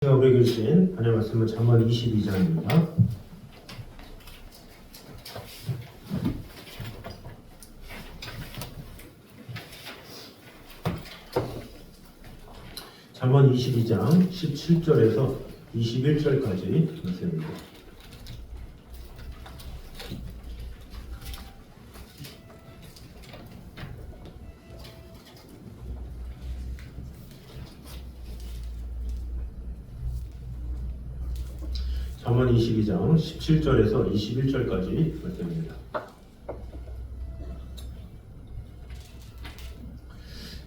제가 우리 교신 하나님 말씀은 잠언 22장입니다. 잠언 22장 17절에서 21절까지 말씀입니다. 잠언 22장 17절에서 21절까지 말씀입니다.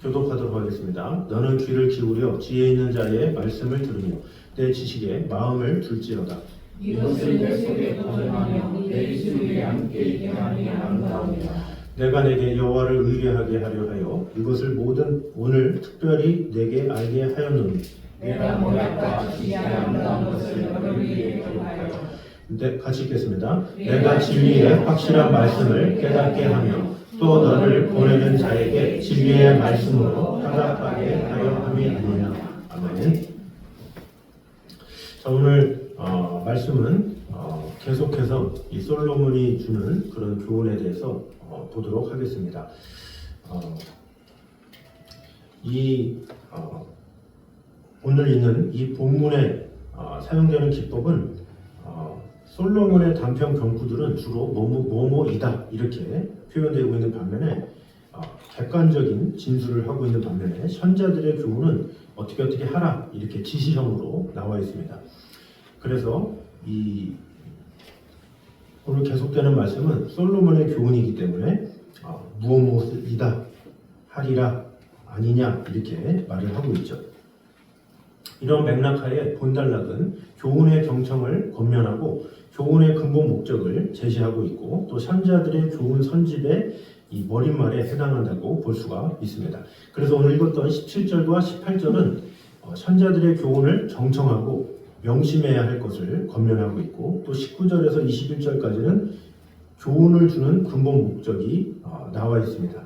교독하도록 하겠습니다. 너는 귀를 기울여 지혜 있는 자의 말씀을 들으며 내 지식에 마음을 둘지어다. 이것을 내 속에 보존하며 내 입술 위에 함께 있게 하니 아름다우니라. 내가 내게 여호와를 의뢰하게 하려 하여 이것을 오늘 특별히 내게 알게 하였노니 내가 모략과 지혜의 아름다운 것을 너를 위해 기록하여. 네, 같이 읽겠습니다. 내가 진리의 확실한 말씀을 깨닫게 하며 또 너를 보내는 자에게 진리의 말씀으로 화답하게 하려 함이 아니냐. 아멘. 자, 오늘 말씀은 계속해서 이 솔로몬이 주는 그런 교훈에 대해서 보도록 하겠습니다. 오늘 있는 이 본문에 사용되는 기법은 솔로몬의 단편 경구들은 주로 뭐뭐이다 이렇게 표현되고 있는 반면에 객관적인 진술을 하고 있는 반면에 선자들의 교훈은 어떻게 하라 이렇게 지시형으로 나와 있습니다. 그래서 오늘 계속되는 말씀은 솔로몬의 교훈이기 때문에 무엇이다 하리라 아니냐 이렇게 말을 하고 있죠. 이런 맥락하에 본단락은 교훈의 경청을 권면하고 교훈의 근본 목적을 제시하고 있고 또 선자들의 교훈 선집의 이 머릿말에 해당한다고 볼 수가 있습니다. 그래서 오늘 읽었던 17절과 18절은 선자들의 교훈을 정청하고 명심해야 할 것을 권면하고 있고 또 19절에서 21절까지는 교훈을 주는 근본 목적이 나와 있습니다.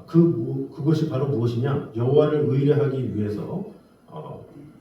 그것이 바로 무엇이냐? 여호와를 의뢰하기 위해서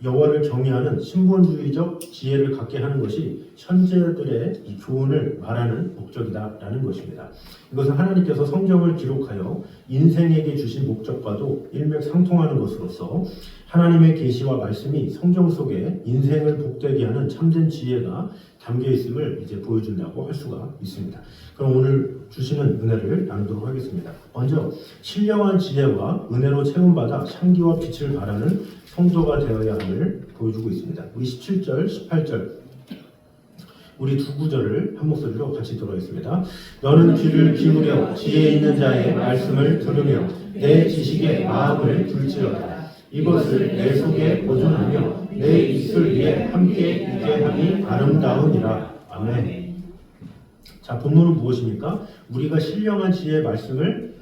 여호와를 경외하는 신본주의적 지혜를 갖게 하는 것이 선지자들의 이 교훈을 말하는 목적이다라는 것입니다. 이것은 하나님께서 성경을 기록하여 인생에게 주신 목적과도 일맥상통하는 것으로서 하나님의 계시와 말씀이 성경 속에 인생을 복되게 하는 참된 지혜가 담겨 있음을 이제 보여준다고 할 수가 있습니다. 그럼 오늘 주시는 은혜를 나누도록 하겠습니다. 먼저 신령한 지혜와 은혜로 채움받아 향기와 빛을 발하는 성도가 되어야 함을 보여주고 있습니다. 우리 17절, 18절 우리 두 구절을 한 목소리로 같이 들어보겠습니다. 너는 귀를 기울여 지혜 있는 자의 말씀을 들으며 내 지식에 마음을 둘지어다. 이것을 내 속에 보존하며 내 입술 위에 함께 있게 하니 아름다우니라. 아멘. 자, 본문은 무엇입니까? 우리가 신령한 지혜의 말씀을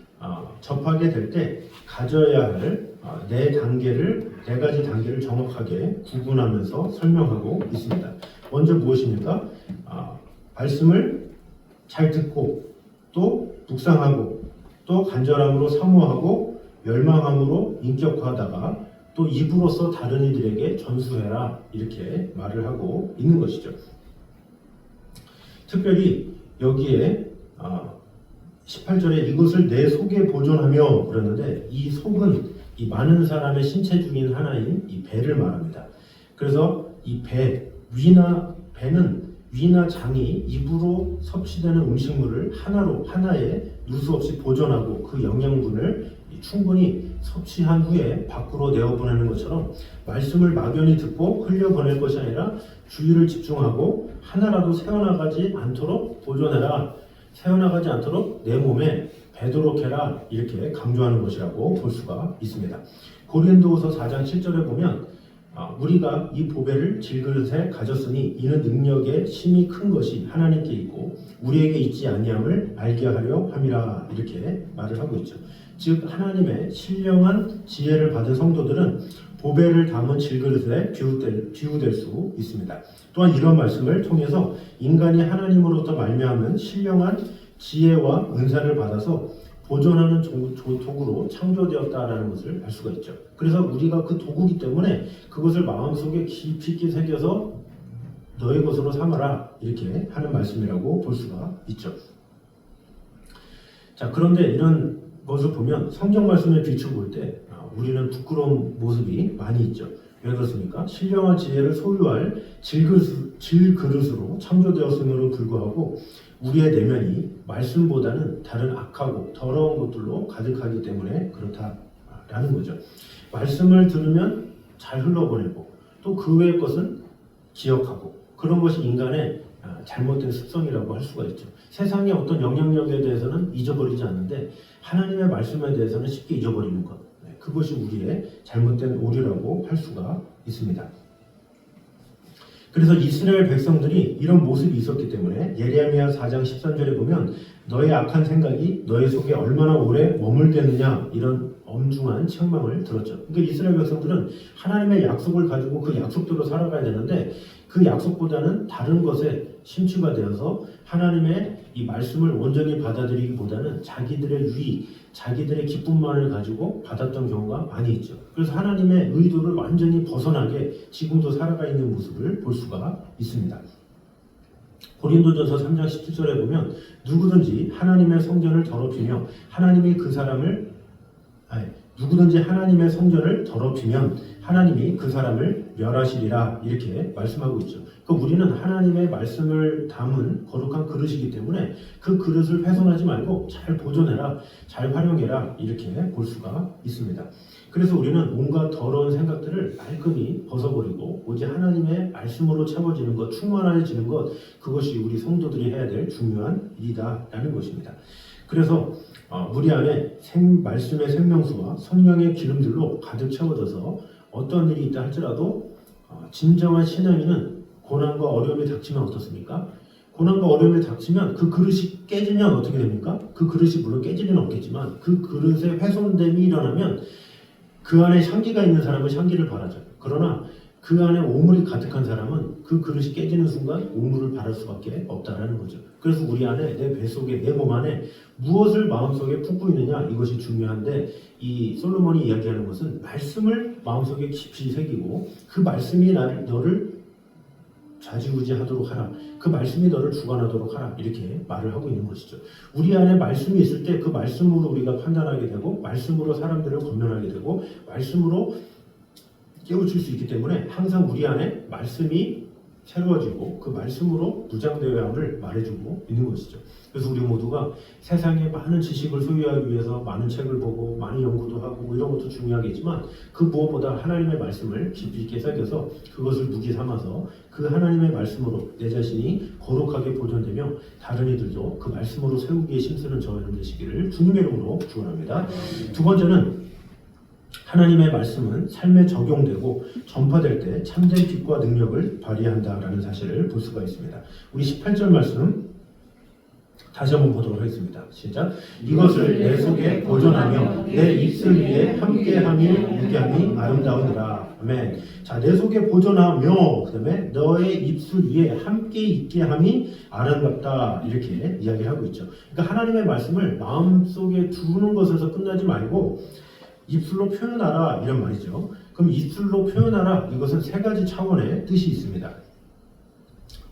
접하게 될 때 가져야 할 네 가지 단계를 정확하게 구분하면서 설명하고 있습니다. 먼저 무엇입니까? 말씀을 잘 듣고 또 묵상하고 또 간절함으로 사모하고 열망함으로 인격화하다가 또 입으로써 다른 이들에게 전수해라 이렇게 말을 하고 있는 것이죠. 특별히 여기에 18절에 이것을 내 속에 보존하며 그러는데 이 속은 이 많은 사람의 신체 중인 하나인 이 배를 말합니다. 그래서 이 배는 위나 장이 입으로 섭취되는 음식물을 하나에 누수 없이 보존하고 그 영양분을 충분히 섭취한 후에 밖으로 내어보내는 것처럼 말씀을 막연히 듣고 흘려보낼 것이 아니라 주의를 집중하고 하나라도 새어나가지 않도록 보존해라. 새어나가지 않도록 내 몸에 배도록 해라 이렇게 강조하는 것이라고 볼 수가 있습니다. 고린도후서 4장 7절에 보면 우리가 이 보배를 질그릇에 가졌으니 이는 능력의 심히 큰 것이 하나님께 있고 우리에게 있지 아니함을 알게 하려 함이라 이렇게 말을 하고 있죠. 즉 하나님의 신령한 지혜를 받은 성도들은 보배를 담은 질그릇에 비유될 수 있습니다. 또한 이런 말씀을 통해서 인간이 하나님으로부터 말미암은 신령한 지혜와 은사를 받아서 보존하는 도구로 창조되었다라는 것을 알 수가 있죠. 그래서 우리가 그 도구기 때문에 그것을 마음속에 깊이 있게 새겨서 너의 것으로 삼아라 이렇게 하는 말씀이라고 볼 수가 있죠. 자, 그런데 이런 것을 보면 성경 말씀에 비추어 볼 때 우리는 부끄러운 모습이 많이 있죠. 왜 그렇습니까? 신령한 지혜를 소유할 질그릇으로 창조되었음에도 불구하고 우리의 내면이 말씀보다는 다른 악하고 더러운 것들로 가득하기 때문에 그렇다라는 거죠. 말씀을 들으면 잘 흘러보내고 또 그 외의 것은 기억하고 그런 것이 인간의 잘못된 습성이라고 할 수가 있죠. 세상의 어떤 영향력에 대해서는 잊어버리지 않는데 하나님의 말씀에 대해서는 쉽게 잊어버리는 것, 그것이 우리의 잘못된 오류라고 할 수가 있습니다. 그래서 이스라엘 백성들이 이런 모습이 있었기 때문에 예레미야 4장 13절에 보면 너의 악한 생각이 너의 속에 얼마나 오래 머물겠느냐 이런 엄중한 책망을 들었죠. 그러니까 이스라엘 백성들은 하나님의 약속을 가지고 그 약속대로 살아가야 되는데 그 약속보다는 다른 것에 심취가 되어서 하나님의 이 말씀을 온전히 받아들이기보다는 자기들의 유익, 자기들의 기쁨만을 가지고 받았던 경우가 많이 있죠. 그래서 하나님의 의도를 완전히 벗어나게 지금도 살아가 있는 모습을 볼 수가 있습니다. 고린도전서 3장 17절에 보면 누구든지 하나님의 성전을 더럽히며 누구든지 하나님의 성전을 더럽히면 하나님이 그 사람을 멸하시리라 이렇게 말씀하고 있죠. 그러니까 우리는 하나님의 말씀을 담은 거룩한 그릇이기 때문에 그 그릇을 훼손하지 말고 잘 보존해라, 잘 활용해라 이렇게 볼 수가 있습니다. 그래서 우리는 온갖 더러운 생각들을 말끔히 벗어버리고 오직 하나님의 말씀으로 채워지는 것, 충만해지는 것, 그것이 우리 성도들이 해야 될 중요한 일이다라는 것입니다. 그래서 우리 안에 말씀의 생명수와 성령의 기름들로 가득 채워져서 어떤 일이 있다 할지라도 진정한 신앙인은 고난과 어려움이 닥치면 어떻습니까? 고난과 어려움이 닥치면 그 그릇이 깨지면 어떻게 됩니까? 그 그릇이 물론 깨질 리는 없겠지만 그 그릇의 훼손됨이 일어나면 그 안에 향기가 있는 사람은 향기를 바라죠. 그러나 그 안에 오물이 가득한 사람은 그 그릇이 깨지는 순간 오물을 바랄 수밖에 없다라는 거죠. 그래서 우리 안에 내 뱃속에 내 몸 안에 무엇을 마음속에 품고 있느냐 이것이 중요한데 이 솔로몬이 이야기하는 것은 말씀을 마음속에 깊이 새기고 그 말씀이 너를 좌지우지하도록 하라. 그 말씀이 너를 주관하도록 하라. 이렇게 말을 하고 있는 것이죠. 우리 안에 말씀이 있을 때 그 말씀으로 우리가 판단하게 되고 말씀으로 사람들을 권면하게 되고 말씀으로 깨우칠 수 있기 때문에 항상 우리 안에 말씀이 새로워지고 그 말씀으로 무장되어야 함을 말해주고 있는 것이죠. 그래서 우리 모두가 세상에 많은 지식을 소유하기 위해서 많은 책을 보고 많은 연구도 하고 이런 것도 중요하겠지만 그 무엇보다 하나님의 말씀을 깊이 있게 새겨서 그것을 무기 삼아서 그 하나님의 말씀으로 내 자신이 거룩하게 보존되며 다른 이들도 그 말씀으로 세우기에 힘쓰는 저와 여러분 되시기를 주님의 이름으로 축원합니다. 두 번째는 하나님의 말씀은 삶에 적용되고 전파될 때 참된 빛과 능력을 발휘한다라는 사실을 볼 수가 있습니다. 우리 18절 말씀 다시 한번 보도록 하겠습니다. 시작. 이것을 내 속에 보존하며 내 입술 위에 함께함이 유쾌함이 아름다우니라. 아멘. 자, 내 속에 보존하며 그다음에 너의 입술 위에 함께 있게 함이 아름답다 이렇게 이야기하고 있죠. 그러니까 하나님의 말씀을 마음속에 두는 것에서 끝나지 말고 입술로 표현하라 이런 말이죠. 그럼 입술로 표현하라 이것은 세 가지 차원의 뜻이 있습니다.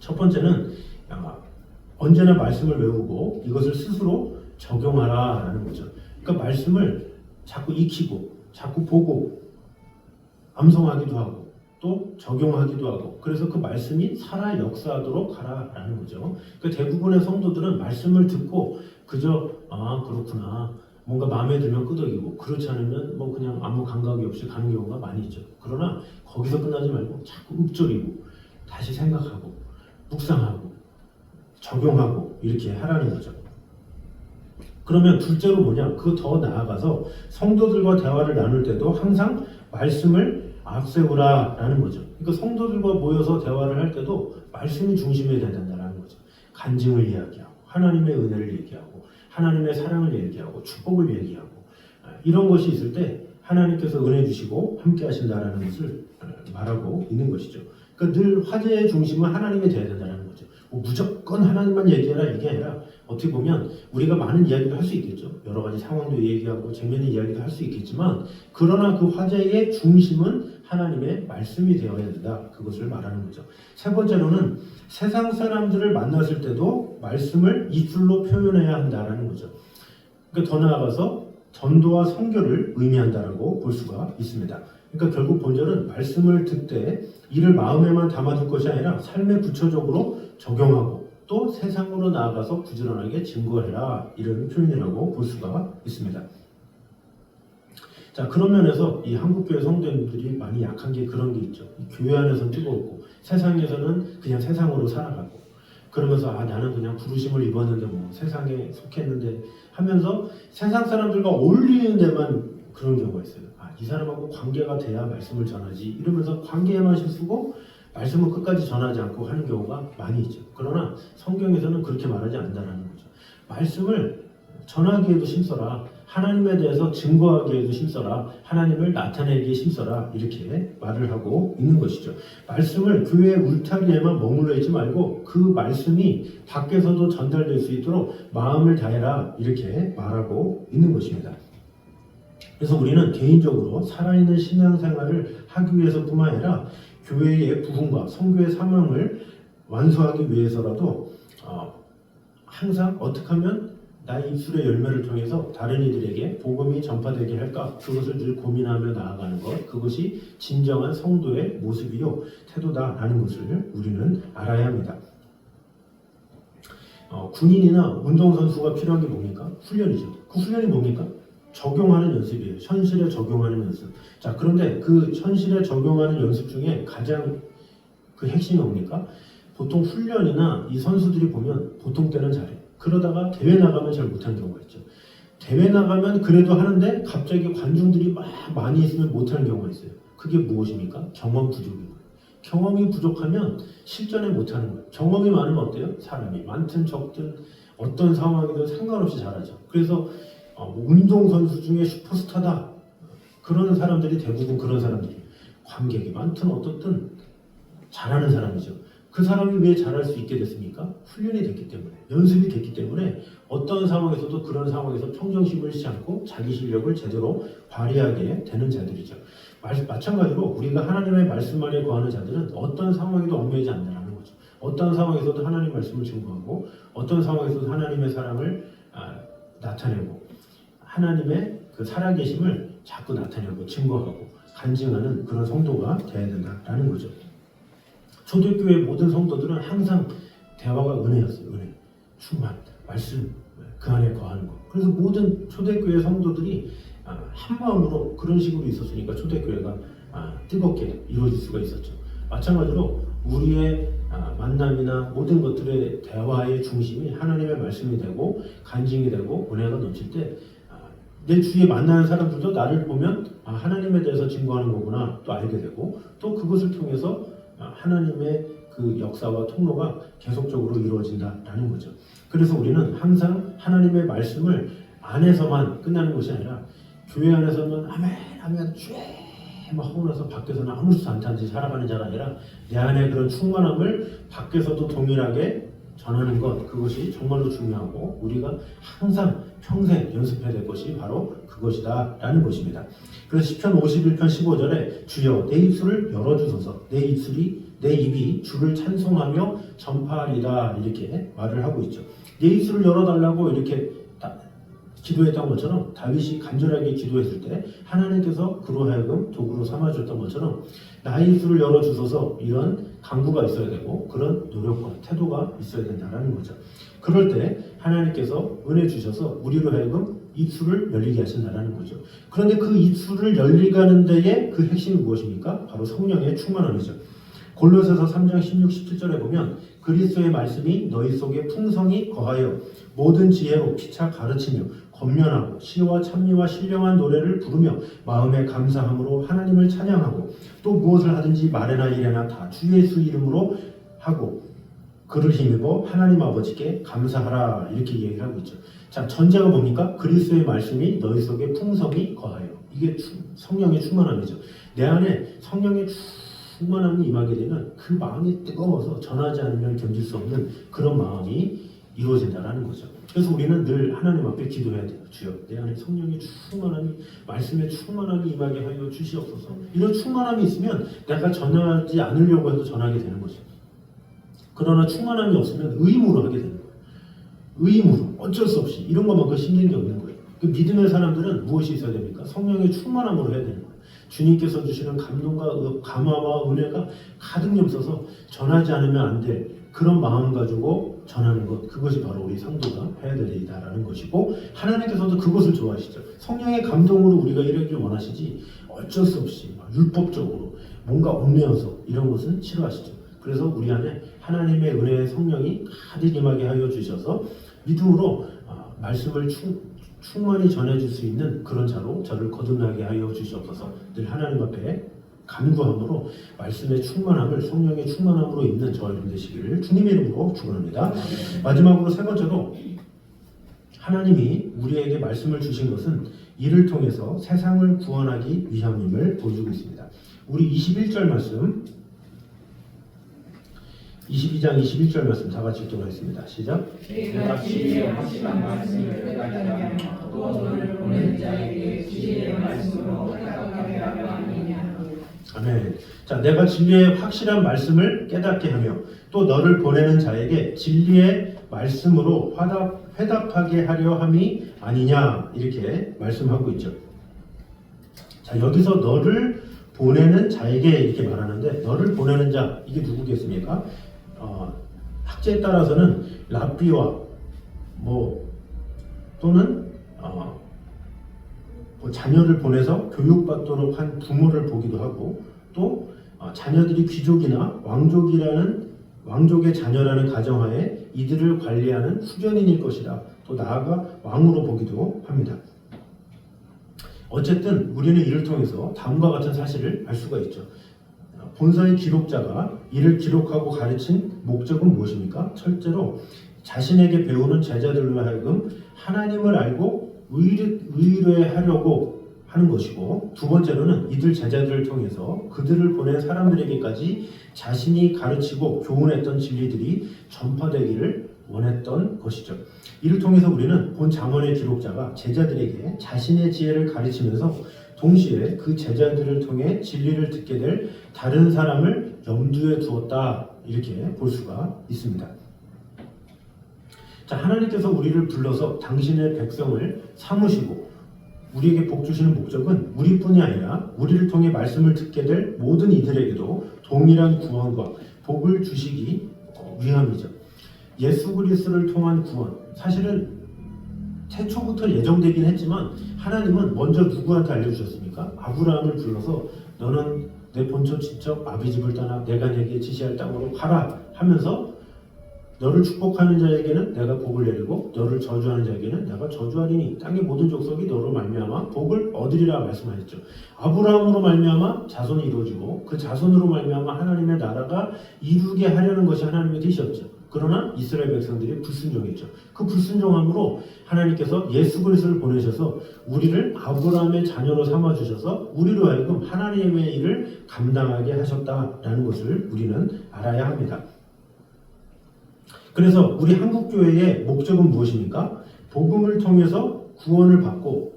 첫 번째는 언제나 말씀을 외우고 이것을 스스로 적용하라라는 거죠. 그러니까 말씀을 자꾸 익히고 자꾸 보고 암송하기도 하고 또 적용하기도 하고 그래서 그 말씀이 살아 역사하도록 하라라는 거죠. 그러니까 대부분의 성도들은 말씀을 듣고 그저 그렇구나 뭔가 마음에 들면 끄덕이고 그렇지 않으면 뭐 그냥 아무 감각이 없이 가는 경우가 많이 있죠. 그러나 거기서 끝나지 말고 자꾸 읊조리고 다시 생각하고 묵상하고 적용하고 이렇게 하라는 거죠. 그러면 둘째로 뭐냐? 그 더 나아가서 성도들과 대화를 나눌 때도 항상 말씀을 앞세우라라는 거죠. 그러니까 성도들과 모여서 대화를 할 때도 말씀이 중심이 돼야 된다는 거죠. 간증을 이야기하고 하나님의 은혜를 얘기하고 하나님의 사랑을 얘기하고 축복을 얘기하고 이런 것이 있을 때 하나님께서 은혜 주시고 함께 하신다라는 것을 말하고 있는 것이죠. 그러니까 늘 화제의 중심은 하나님이 돼야 된다는 거죠. 뭐 무조건 하나님만 얘기해라 이게 아니라 어떻게 보면 우리가 많은 이야기도 할 수 있겠죠. 여러 가지 상황도 얘기하고 재미있는 이야기도 할 수 있겠지만 그러나 그 화제의 중심은 하나님의 말씀이 되어야 된다. 그것을 말하는 거죠. 세 번째로는 세상 사람들을 만났을 때도 말씀을 입술로 표현해야 한다라는 거죠. 그러니까 더 나아가서 전도와 선교를 의미한다라고 볼 수가 있습니다. 그러니까 결국 본절은 말씀을 듣되 이를 마음에만 담아둘 것이 아니라 삶에 구체적으로 적용하고 또 세상으로 나아가서 부지런하게 증거해라 이런 표현이라고 볼 수가 있습니다. 자, 그런 면에서 이 한국교회 성도님들이 많이 약한 게 그런 게 있죠. 교회 안에서는 뜨겁고 세상에서는 그냥 세상으로 살아가고 그러면서 나는 그냥 부르심을 입었는데 뭐 세상에 속했는데 하면서 세상 사람들과 어울리는 데만 그런 경우가 있어요. 이 사람하고 관계가 돼야 말씀을 전하지 이러면서 관계에만 힘쓰고 말씀을 끝까지 전하지 않고 하는 경우가 많이 있죠. 그러나 성경에서는 그렇게 말하지 않는다는 거죠. 말씀을 전하기에도 힘써라. 하나님에 대해서 증거하기에도 힘써라. 하나님을 나타내기에 힘써라. 이렇게 말을 하고 있는 것이죠. 말씀을 교회의 울타리에만 머물러 있지 말고 그 말씀이 밖에서도 전달될 수 있도록 마음을 다해라. 이렇게 말하고 있는 것입니다. 그래서 우리는 개인적으로 살아있는 신앙생활을 하기 위해서뿐만 아니라 교회의 부흥과 선교의 사명을 완수하기 위해서라도 항상 어떻게 하면 나의 입술의 열매를 통해서 다른 이들에게 복음이 전파되게 할까 그것을 늘 고민하며 나아가는 것 그것이 진정한 성도의 모습이요 태도다라는 것을 우리는 알아야 합니다. 군인이나 운동선수가 필요한 게 뭡니까? 훈련이죠. 그 훈련이 뭡니까? 적용하는 연습이에요. 현실에 적용하는 연습. 자, 그런데 그 현실에 적용하는 연습 중에 가장 그 핵심이 뭡니까? 보통 훈련이나 이 선수들이 보면 보통 때는 잘해. 그러다가 대회 나가면 잘 못하는 경우가 있죠. 대회 나가면 그래도 하는데 갑자기 관중들이 막 많이 있으면 못하는 경우가 있어요. 그게 무엇입니까? 경험 부족인 거예요. 경험이 부족하면 실전에 못하는 거예요. 경험이 많으면 어때요? 사람이 많든 적든 어떤 상황이든 상관없이 잘하죠. 그래서 운동선수 중에 슈퍼스타다. 그런 사람들이 대부분 그런 사람들이 관객이 많든 어떻든 잘하는 사람이죠. 그 사람이 왜 잘할 수 있게 됐습니까? 훈련이 됐기 때문에, 연습이 됐기 때문에 어떤 상황에서도 그런 상황에서 평정심을 잃지 않고 자기 실력을 제대로 발휘하게 되는 자들이죠. 마찬가지로 우리가 하나님의 말씀 안에 거하는 자들은 어떤 상황에도 얽매이지 않는다는 거죠. 어떤 상황에서도 하나님 말씀을 증거하고 어떤 상황에서도 하나님의 사랑을 나타내고 하나님의 그 살아계심을 자꾸 나타내고 증거하고 간증하는 그런 성도가 되어야 된다라는 거죠. 초대교회 모든 성도들은 항상 대화가 은혜였어요. 은혜, 충만, 말씀, 그 안에 거하는 것. 그래서 모든 초대교회 성도들이 한 마음으로 그런 식으로 있었으니까 초대교회가 뜨겁게 이루어질 수가 있었죠. 마찬가지로 우리의 만남이나 모든 것들의 대화의 중심이 하나님의 말씀이 되고 간증이 되고 은혜가 넘칠 때 내 주위에 만나는 사람들도 나를 보면 하나님에 대해서 증거하는 거구나 또 알게 되고 또 그것을 통해서 하나님의 그 역사와 통로가 계속적으로 이루어진다라는 거죠. 그래서 우리는 항상 하나님의 말씀을 안에서만 끝나는 것이 아니라 교회 안에서는 아멘 아멘 막 하고 나서 밖에서는 아무렇지도 않다는 듯이 살아가는 자가 아니라 내 안에 그런 충만함을 밖에서도 동일하게 전하는 것 그것이 정말로 중요하고 우리가 항상 평생 연습해야 될 것이 바로 그것이다 라는 것입니다. 그래서 시편 51편 15절에 주여 내 입술을 열어주소서 내 입이 주를 찬송하며 전파하리라 이렇게 말을 하고 있죠. 내 입술을 열어달라고 이렇게 기도했던 것처럼 다윗이 간절하게 기도했을 때 하나님께서 그로 하여금 도구로 삼아줬던 것처럼 나의 입술을 열어주소서 이런 강구가 있어야 되고 그런 노력과 태도가 있어야 된다는 거죠. 그럴 때 하나님께서 은혜 주셔서 우리로 하여금 입술을 열리게 하신다는 거죠. 그런데 그 입술을 열리게 하는 데에 그 핵심이 무엇입니까? 바로 성령의 충만함이죠. 골로새서 3장 16, 17절에 보면 그리스도의 말씀이 너희 속에 풍성히 거하여 모든 지혜로 피차 가르치며 권면하고 시와 찬미와 신령한 노래를 부르며 마음에 감사함으로 하나님을 찬양하고 또 무엇을 하든지 말에나 일에나 다 주 예수 이름으로 하고 그를 힘입어 하나님 아버지께 감사하라 이렇게 얘기를 하고 있죠. 자, 전제가 뭡니까? 그리스도의 말씀이 너희 속에 풍성히 거하여 이게 성령의 충만함이죠. 내 안에 성령의 충만함이 임하게 되면 그 마음이 뜨거워서 전하지 않으면 견딜 수 없는 그런 마음이 이루어진다는 거죠. 그래서 우리는 늘 하나님 앞에 기도해야 돼요. 주여, 내 안에 성령의 충만함이, 말씀의 충만함이 임하게 하여 주시옵소서. 이런 충만함이 있으면 내가 전하지 않으려고 해도 전하게 되는 거죠. 그러나 충만함이 없으면 의무로 하게 되는 거예요. 의무로, 어쩔 수 없이. 이런 것만큼 힘든 게 없는 거예요. 그 믿음의 사람들은 무엇이 있어야 됩니까? 성령의 충만함으로 해야 되는 거예요. 주님께서 주시는 감동과 감화와 은혜가 가득 넘쳐서 전하지 않으면 안 될 그런 마음 가지고 전하는 것, 그것이 바로 우리 성도가 해야 될 일이다라는 것이고, 하나님께서도 그것을 좋아하시죠. 성령의 감동으로 우리가 이루길 원하시지 어쩔 수 없이 율법적으로 뭔가 얽매여서 이런 것은 싫어하시죠. 그래서 우리 안에 하나님의 은혜의 성령이 가득 임하게 하여 주셔서 믿음으로 말씀을 충만히 전해줄 수 있는 그런 자로 저를 거듭나게 하여 주시옵소서. 늘 하나님 앞에 간구함으로 말씀의 충만함을, 성령의 충만함으로 있는 저와 여러분 되시기를 주님의 이름으로 축원합니다. 마지막으로 세 번째로, 하나님이 우리에게 말씀을 주신 것은 이를 통해서 세상을 구원하기 위함임을 보여주고 있습니다. 우리 21절 말씀, 22장 21절 말씀 다 같이 읽도록 하겠습니다. 시작. 내가 진리의 확실한 말씀을 깨닫게 하며 또 너를 보낸 자에게 진리의 말씀으로 깨닫게 하려 함이냐. 아멘. 자, 내가 진리의 확실한 말씀을 깨닫게 하며 또 너를 보내는 자에게 진리의 말씀으로 회답하게 하려 함이 아니냐, 이렇게 말씀하고 있죠. 자, 여기서 너를 보내는 자에게 이렇게 말하는데, 너를 보내는 자, 이게 누구겠습니까? 학제에 따라서는 랍비와 또는 자녀를 보내서 교육받도록 한 부모를 보기도 하고, 또 자녀들이 귀족이나 왕족의 자녀라는 가정하에 이들을 관리하는 후견인일 것이다. 또 나아가 왕으로 보기도 합니다. 어쨌든 우리는 이를 통해서 다음과 같은 사실을 알 수가 있죠. 본서의 기록자가 이를 기록하고 가르친 목적은 무엇입니까? 첫째로 자신에게 배우는 제자들로 하여금 하나님을 알고 의뢰하려고 하는 것이고, 두 번째로는 이들 제자들을 통해서 그들을 보낸 사람들에게까지 자신이 가르치고 교훈했던 진리들이 전파되기를 원했던 것이죠. 이를 통해서 우리는 본 잠언의 기록자가 제자들에게 자신의 지혜를 가르치면서 동시에 그 제자들을 통해 진리를 듣게 될 다른 사람을 염두에 두었다, 이렇게 볼 수가 있습니다. 자, 하나님께서 우리를 불러서 당신의 백성을 삼으시고 우리에게 복 주시는 목적은 우리뿐이 아니라 우리를 통해 말씀을 듣게 될 모든 이들에게도 동일한 구원과 복을 주시기 위함이죠. 예수 그리스도를 통한 구원, 사실은 태초부터 예정되긴 했지만 하나님은 먼저 누구한테 알려주셨습니까? 아브라함을 불러서 너는 내 본처 친척 아비집을 떠나 내가 내게 지시할 땅으로 가라 하면서 너를 축복하는 자에게는 내가 복을 내리고 너를 저주하는 자에게는 내가 저주하리니 땅의 모든 족속이 너로 말미암아 복을 얻으리라 말씀하셨죠. 아브라함으로 말미암아 자손이 이루어지고 그 자손으로 말미암아 하나님의 나라가 이루게 하려는 것이 하나님의 뜻이었죠. 그러나 이스라엘 백성들이 불순종했죠. 그 불순종함으로 하나님께서 예수 그리스도를 보내셔서 우리를 아브라함의 자녀로 삼아주셔서 우리로 하여금 하나님의 일을 감당하게 하셨다라는 것을 우리는 알아야 합니다. 그래서 우리 한국교회의 목적은 무엇입니까? 복음을 통해서 구원을 받고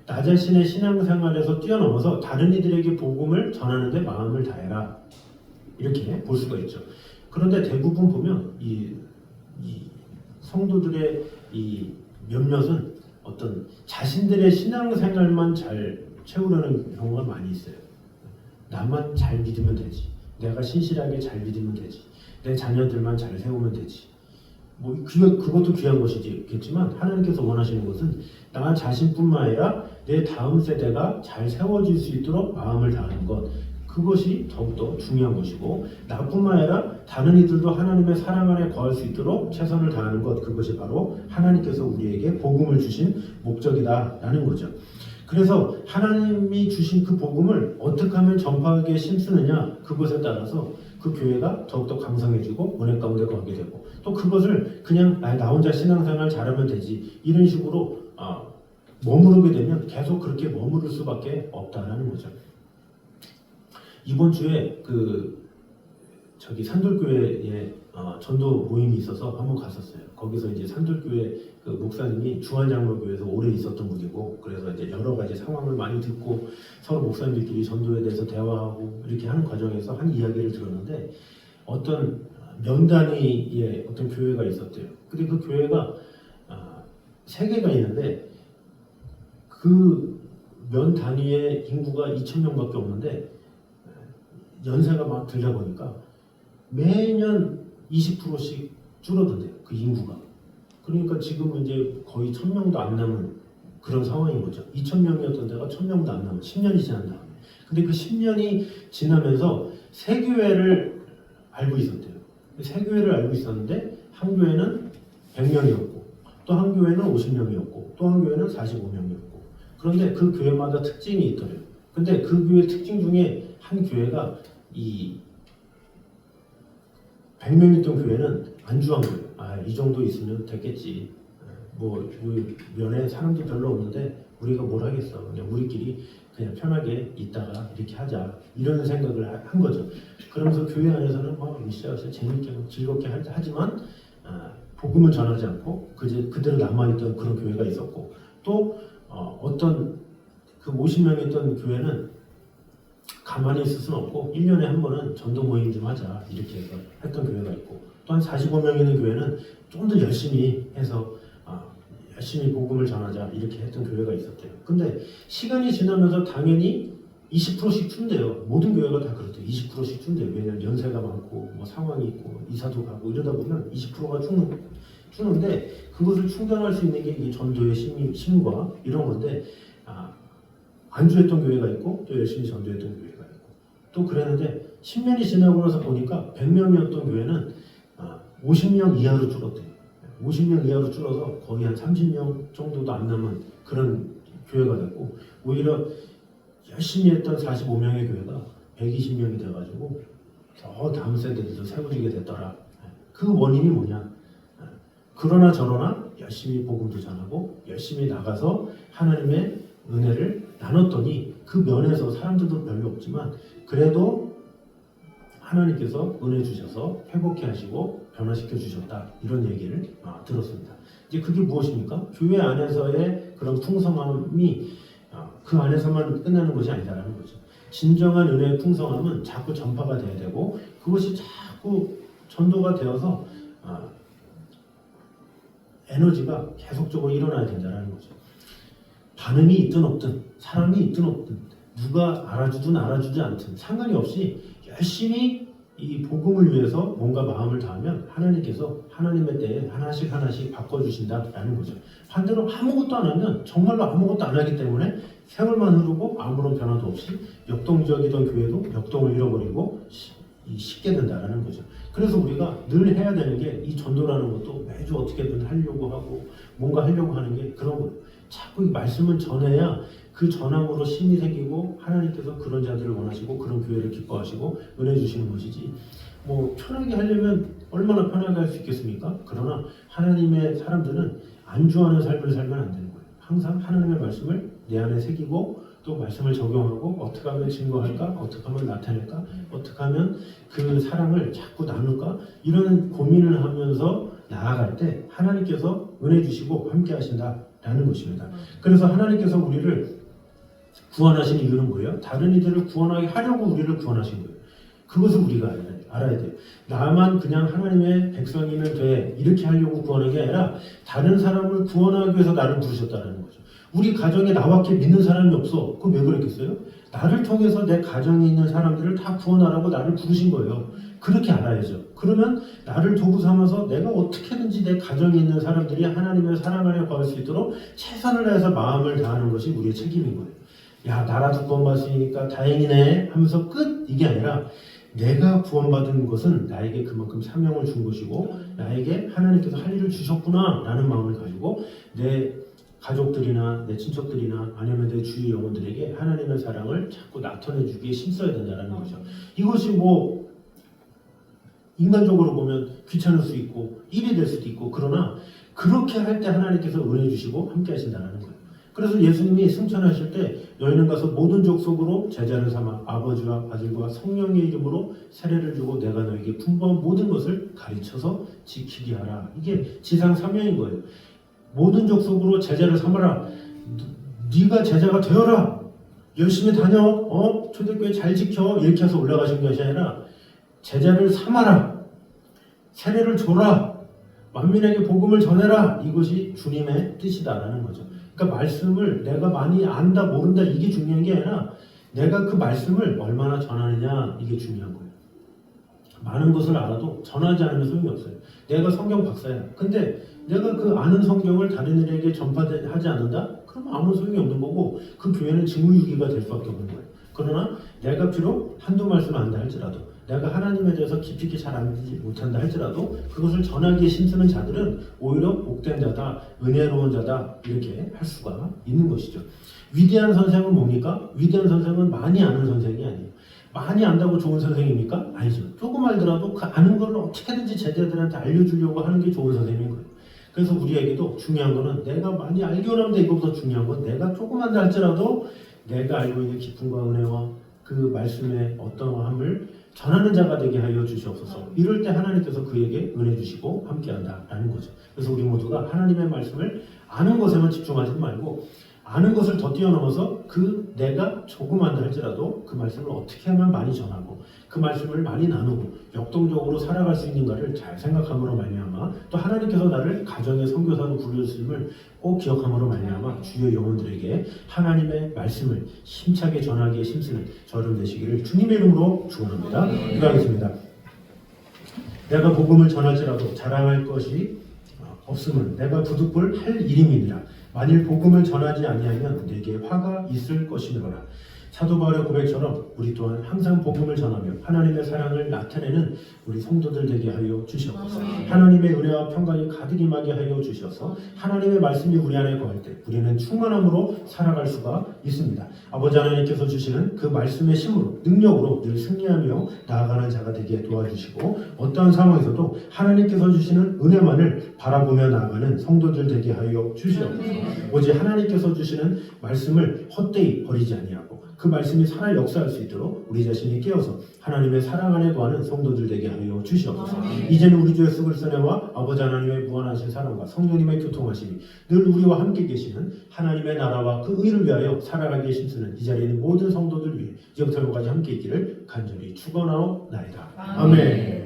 나 자신의 신앙생활에서 뛰어넘어서 다른 이들에게 복음을 전하는 데 마음을 다해라, 이렇게 볼 수가 있죠. 그런데 대부분 보면 이 성도들의 이 몇몇은 어떤 자신들의 신앙생활만 잘 채우려는 경우가 많이 있어요. 나만 잘 믿으면 되지, 내가 신실하게 잘 믿으면 되지, 내 자녀들만 잘 세우면 되지. 그것도 귀한 것이겠지만 하나님께서 원하시는 것은 나 자신뿐만 아니라 내 다음 세대가 잘 세워질 수 있도록 마음을 다하는 것, 그것이 더욱더 중요한 것이고, 나뿐만 아니라 다른 이들도 하나님의 사랑 안에 거할 수 있도록 최선을 다하는 것, 그것이 바로 하나님께서 우리에게 복음을 주신 목적이다라는 거죠. 그래서 하나님이 주신 그 복음을 어떻게 하면 전파하기에 힘쓰느냐, 그것에 따라서 그 교회가 더욱더 강성해지고 은혜 가운데 거하게 되고, 또 그것을 그냥 나 혼자 신앙생활 잘하면 되지 이런 식으로 머무르게 되면 계속 그렇게 머무를 수밖에 없다라는 거죠. 이번 주에 저기 산돌교회에 전도 모임이 있어서 한번 갔었어요. 거기서 이제 산돌교회 그 목사님이 주한장로교회에서 오래 있었던 분이고, 그래서 이제 여러 가지 상황을 많이 듣고 서로 목사님들끼리 전도에 대해서 대화하고 이렇게 하는 과정에서 한 이야기를 들었는데, 어떤 면 단위의 어떤 교회가 있었대요. 근데 그 교회가 세 개가 있는데 그 면 단위의 인구가 2,000명밖에 없는데 연세가 막 들다 보니까 매년 20%씩 줄어든대요. 그 인구가. 그러니까 지금은 이제 거의 1,000명도 안 남은 그런 상황인 거죠. 2,000명이었던 데가 1,000명도 안 남은 10년이 지난 다음에. 근데 그 10년이 지나면서 세 교회를 알고 있었대요. 세 교회를 알고 있었는데 한 교회는 100명이었고 또 한 교회는 50명이었고 또 한 교회는 45명이었고, 그런데 그 교회마다 특징이 있더래요. 근데 그 교회 특징 중에 한 교회가 이 100명 있던 교회는 안주한 거예요. 이 정도 있으면 됐겠지. 이 면에 사람도 별로 없는데 우리가 뭘 하겠어. 그냥 우리끼리 그냥 편하게 있다가 이렇게 하자. 이런 생각을 한 거죠. 그러면서 교회 안에서는 으쌰으쌰 재밌게 즐겁게 하지만 복음을 전하지 않고 그대로 남아있던 그런 교회가 있었고, 또 어떤 그 50명 있던 교회는 가만히 있을 수는 없고 1년에 한 번은 전도 모임 좀 하자 이렇게 해서 했던 교회가 있고, 또 한 45명 있는 교회는 좀 더 열심히 해서 열심히 복음을 전하자 이렇게 했던 교회가 있었대요. 근데 시간이 지나면서 당연히 20%씩 준대요. 모든 교회가 다 그렇대요. 20%씩 준대요. 왜냐면 연세가 많고 상황이 있고 이사도 가고 이러다 보면 20%가 주는데, 그것을 충당할 수 있는 게 이 전도의 힘과 이런 건데, 안주했던 교회가 있고 또 열심히 전도했던 교회가 있고, 또 그랬는데 10년이 지나고 나서 보니까 100명이었던 교회는 50명 이하로 줄었대요. 50명 이하로 줄어서 거의 한 30명 정도도 안 남은 그런 교회가 됐고, 오히려 열심히 했던 45명의 교회가 120명이 돼가지고 더 다음 세대들도 세워지게 됐더라. 그 원인이 뭐냐? 그러나 저러나 열심히 복음도 전하고 열심히 나가서 하나님의 은혜를 나눴더니 그 면에서 사람들도 별로 없지만 그래도 하나님께서 은혜 주셔서 회복해 하시고 변화시켜 주셨다, 이런 얘기를 들었습니다. 이제 그게 무엇입니까? 교회 안에서의 그런 풍성함이 그 안에서만 끝나는 것이 아니다라는 거죠. 진정한 은혜의 풍성함은 자꾸 전파가 돼야 되고, 그것이 자꾸 전도가 되어서 에너지가 계속적으로 일어나야 된다는 거죠. 반응이 있든 없든, 사람이 있든 없든, 누가 알아주든 알아주지 않든 상관이 없이 열심히 이 복음을 위해서 뭔가 마음을 다하면 하나님께서 하나님의 때에 하나씩 바꿔주신다라는 거죠. 반대로 아무것도 안 하면 정말로 아무것도 안 하기 때문에 세월만 흐르고 아무런 변화도 없이 역동적이던 교회도 역동을 잃어버리고 쉽게 된다라는 거죠. 그래서 우리가 늘 해야 되는 게 이 전도라는 것도 매주 어떻게든 하려고 하고 뭔가 하려고 하는 게 그런 거예요. 자꾸 이 말씀을 전해야 그 전함으로 신이 생기고 하나님께서 그런 자들을 원하시고 그런 교회를 기뻐하시고 은혜 주시는 것이지, 편하게 하려면 얼마나 편하게 할 수 있겠습니까? 그러나 하나님의 사람들은 안주하는 삶을 살면 안 되는 거예요. 항상 하나님의 말씀을 내 안에 새기고 또 말씀을 적용하고 어떻게 하면 증거할까? 어떻게 하면 나타낼까? 어떻게 하면 그 사랑을 자꾸 나눌까? 이런 고민을 하면서 나아갈 때 하나님께서 은혜 주시고 함께 하신다라는 것입니다. 그래서 하나님께서 우리를 구원하신 이유는 뭐예요? 다른 이들을 구원하게 하려고 우리를 구원하신 거예요. 그것을 우리가 알아야 돼요. 나만 그냥 하나님의 백성이면 돼 이렇게 하려고 구원한 게 아니라 다른 사람을 구원하기 위해서 나를 부르셨다는 거죠. 우리 가정에 나밖에 믿는 사람이 없어. 그럼 왜 그랬겠어요? 나를 통해서 내 가정에 있는 사람들을 다 구원하라고 나를 부르신 거예요. 그렇게 알아야죠. 그러면 나를 도구 삼아서 내가 어떻게든지 내 가정에 있는 사람들이 하나님의 사랑 안에 거할 수 있도록 최선을 다해서 마음을 다하는 것이 우리의 책임인 거예요. 야, 나라도 구원받으니까 다행이네 하면서 끝, 이게 아니라 내가 구원받은 것은 나에게 그만큼 사명을 준 것이고 나에게 하나님께서 할 일을 주셨구나 라는 마음을 가지고 내 가족들이나 내 친척들이나 아니면 내 주위 영혼들에게 하나님의 사랑을 자꾸 나타내주기에 힘써야 된다는 거죠. 이것이 인간적으로 보면 귀찮을 수 있고 일이 될 수도 있고, 그러나 그렇게 할 때 하나님께서 은혜 주시고 함께 하신다는 거예요. 그래서 예수님이 승천하실 때 너희는 가서 모든 족속으로 제자를 삼아 아버지와 아들과 성령의 이름으로 세례를 주고 내가 너에게 분부한 모든 것을 가르쳐서 지키게 하라. 이게 지상 사명인 거예요. 모든 족속으로 제자를 삼아라. 네가 제자가 되어라. 열심히 다녀. 초대교회 잘 지켜. 이렇게 해서 올라가신 것이 아니라 제자를 삼아라. 세례를 줘라. 만민에게 복음을 전해라. 이것이 주님의 뜻이다라는 거죠. 그러니까 말씀을 내가 많이 안다 모른다 이게 중요한 게 아니라 내가 그 말씀을 얼마나 전하느냐 이게 중요한 거예요. 많은 것을 알아도 전하지 않으면 소용이 없어요. 내가 성경 박사야. 근데 내가 그 아는 성경을 다른 이에게 전파하지 않는다? 그럼 아무 소용이 없는 거고 그 교회는 직무유기가 될 수밖에 없는 거예요. 그러나 내가 비록 한두 말씀을 안다 할지라도 내가 하나님에 대해서 깊이 있게 잘 알지 못한다 할지라도 그것을 전하기에 힘쓰는 자들은 오히려 복된 자다, 은혜로운 자다 이렇게 할 수가 있는 것이죠. 위대한 선생은 뭡니까? 위대한 선생은 많이 아는 선생이 아니에요. 많이 안다고 좋은 선생입니까? 아니죠. 조금 알더라도 그 아는 걸 어떻게든지 제자들한테 알려주려고 하는 게 좋은 선생인 거예요. 그래서 우리에게도 중요한 거는 내가 많이 알기만 하면 이거보다 중요한 건 내가 조금 안다 할지라도 내가 알고 있는 기쁨과 은혜와 그 말씀의 어떠함을 전하는 자가 되게 하여 주시옵소서. 이럴 때 하나님께서 그에게 은혜 주시고 함께한다라는 거죠. 그래서 우리 모두가 하나님의 말씀을 아는 것에만 집중하지 말고 아는 것을 더 뛰어넘어서 그 내가 조금 안다 할지라도 그 말씀을 어떻게 하면 많이 전하고 그 말씀을 많이 나누고 역동적으로 살아갈 수 있는가를 잘 생각함으로 말미암아 또 하나님께서 나를 가정의 선교사로 부르셨음을 꼭 기억함으로 말미암아 주의 영혼들에게 하나님의 말씀을 힘차게 전하기에 힘쓰는 저를 되시기를 주님의 이름으로 축원합니다. 기도하겠습니다. 내가 복음을 전할지라도 자랑할 것이 없음은 내가 부득불 할 일임이니라. 만일 복음을 전하지 아니하면 내게 화가 있을 것이니라. 사도 바울의 고백처럼 우리 또한 항상 복음을 전하며 하나님의 사랑을 나타내는 우리 성도들 되게 하여 주시옵소서. 하나님의 은혜와 평강이 가득 임하게 하여 주셔서 하나님의 말씀이 우리 안에 거할 때 우리는 충만함으로 살아갈 수가 있습니다. 아버지 하나님께서 주시는 그 말씀의 힘으로 능력으로 늘 승리하며 나아가는 자가 되게 도와주시고 어떠한 상황에서도 하나님께서 주시는 은혜만을 바라보며 나아가는 성도들 되게 하여 주시옵소서. 오직 하나님께서 주시는 말씀을 헛되이 버리지 아니하고 그 말씀이 살아 역사할 수 있도록 우리 자신이 깨어서 하나님의 사랑 안에 거하는 성도들 되게 하여 주시옵소서. 이제는 우리 주 예수 그리스도의 은혜와 아버지 하나님의 무한하신 사랑과 성령님의 교통하심이 늘 우리와 함께 계시는 하나님의 나라와 그 의를 위하여 살아가기에 힘쓰는 이 자리에 있는 모든 성도들 위해 이제부터 영까지 함께 있기를 간절히 축원하옵나이다. 아멘.